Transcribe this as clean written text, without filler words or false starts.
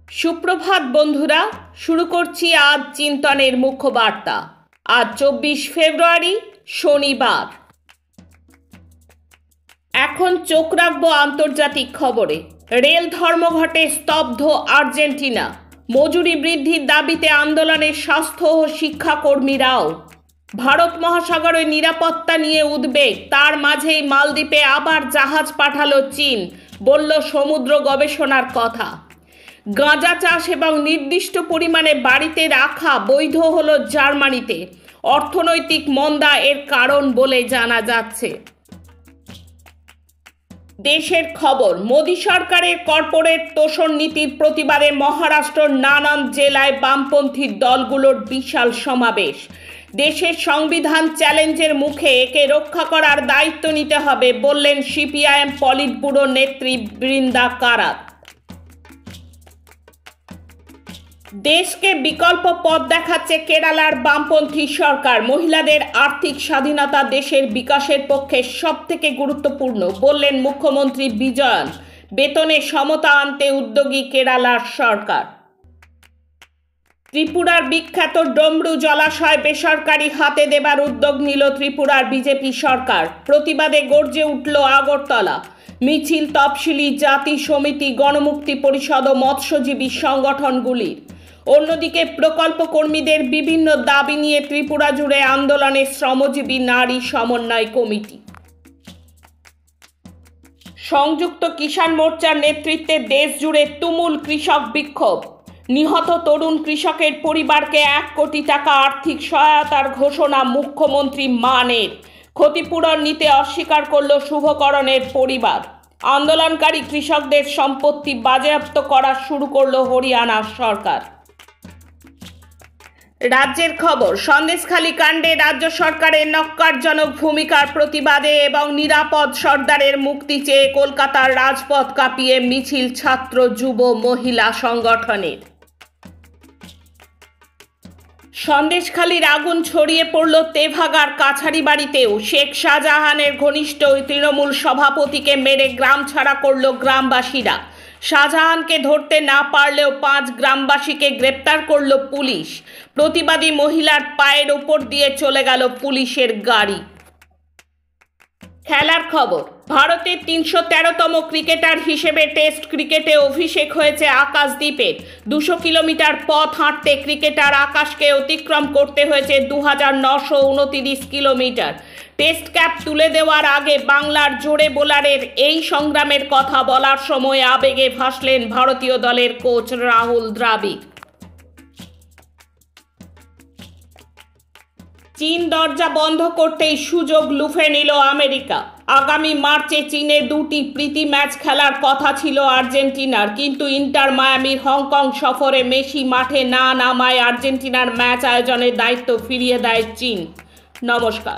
সুপ্রভাত বন্ধুরা, শুরু করছি আজ চিন্তনের মুখ্য বার্তা। আজ 24 ফেব্রুয়ারি শনিবার। এখন চোখ রাখবো আন্তর্জাতিক খবরে। রেল ধর্মঘটে স্তব্ধ আর্জেন্টিনা। মজুরি বৃদ্ধির দাবিতে আন্দোলনে স্বাস্থ্য ও শিক্ষাকর্মীরাও। ভারত মহাসাগরের নিরাপত্তা নিয়ে উদ্বেগ, তার মাঝেই মালদ্বীপে আবার জাহাজ পাঠালো চীন, বলল সমুদ্র গবেষণার কথা। গাঁজা চাষ এবং নির্দিষ্ট পরিমাণে বাড়িতে রাখা বৈধ হলো জার্মানিতে। অর্থনৈতিক মন্দা এর কারণ বলে জানা যাচ্ছে। দেশের খবর, মোদী সরকারের কর্পোরেট তোষণ নীতির প্রতিবাদে মহারাষ্ট্রের নানান জেলায় বামপন্থী দলগুলোর বিশাল সমাবেশ। দেশের সংবিধান চ্যালেঞ্জের মুখে একে রক্ষা করার দায়িত্ব নিতে হবে বললেন সিপিআইএম পলিট ব্যুরো নেত্রী বৃন্দা কারাত। দেশকে বিকল্প পথ দেখাচ্ছে কেরালার বামপন্থী সরকার। মহিলাদের আর্থিক স্বাধীনতা দেশের বিকাশের পক্ষে সবথেকে গুরুত্বপূর্ণ বললেন মুখ্যমন্ত্রী বিজয়ন। বেতনে সমতা আনতে উদ্যোগী কেরালার সরকার। ত্রিপুরার বিখ্যাত ডমরু জলাশয় বেসরকারি হাতে দেবার উদ্যোগ নিল ত্রিপুরার বিজেপি সরকার। প্রতিবাদে গর্জে উঠল আগরতলা। মিছিল তফসিলি জাতি সমিতি, গণমুক্তি পরিষদ ও মৎস্যজীবী সংগঠনগুলির। অন্যদিকে প্রকল্প কর্মীদের বিভিন্ন দাবি নিয়ে ত্রিপুরা জুড়ে আন্দোলনে শ্রমজীবী নারী সমন্বয় কমিটি। সংযুক্ত কিষাণ মোর্চার নেতৃত্বে দেশ জুড়ে তুমুল কৃষক বিক্ষোভ। নিহত তরুণ কৃষকের পরিবারকে 1 কোটি টাকা আর্থিক সহায়তার ঘোষণা মুখ্যমন্ত্রী মানের। ক্ষতিপূরণ নিতে অস্বীকার করল শুভকরণের পরিবার। আন্দোলনকারী কৃষকদের সম্পত্তি বাজেয়াপ্ত করা শুরু করল হরিয়ানা সরকার। রাজ্যের খবর, সন্দেশখালী কাণ্ডে রাজ্য সরকারের ন্যক্কারজনক ভূমিকার প্রতিবাদে এবং নিরাপদ সর্দারের মুক্তি চেয়ে কলকাতার রাজপথ কাঁপিয়ে মিছিল ছাত্র যুব মহিলা সংগঠনের। সন্দেশখালীর আগুন ছড়িয়ে পড়ল তেভাগার কাছারি বাড়িতেও। শেখ শাহজাহানের ঘনিষ্ঠ তৃণমূল সভাপতিকে মেরে গ্রাম ছাড়া করল গ্রামবাসীরা। শাহজাহানকে ধরতে না পারলেও 5 গ্রামবাসীকে গ্রেপ্তার করল পুলিশ। প্রতিবাদী মহিলার পায়ের ওপর দিয়ে চলে গেল পুলিশের গাড়ি। খেলার খবর, ভারতের 313তম ক্রিকেটার হিসেবে টেস্ট ক্রিকেটে অভিষেক হয়েছে আকাশদীপের। 200 কিলোমিটার পথ হাঁটতে ক্রিকেটার আকাশকে অতিক্রম করতে হয়েছে 2929 কিলোমিটার। টেস্ট ক্যাপ তুলে দেওয়ার আগে বাংলার জোড়ে বোলারের এই সংগ্রামের কথা বলার সময় আবেগে ভাসলেন ভারতীয় দলের কোচ রাহুল দ্রাবিড়। চীন দরজা বন্ধ করতেই সুযোগ লুফে নিল আমেরিকা। আগামী মার্চে চীনে 2টি প্রীতি ম্যাচ খেলার কথা ছিল আর্জেন্টিনার, কিন্তু ইন্টার মায়ামির হংকং সফরে মেসি মাঠে না নামায় আর্জেন্টিনার ম্যাচ আয়োজনের দায়িত্ব ফিরিয়ে দেয় চীন। নমস্কার।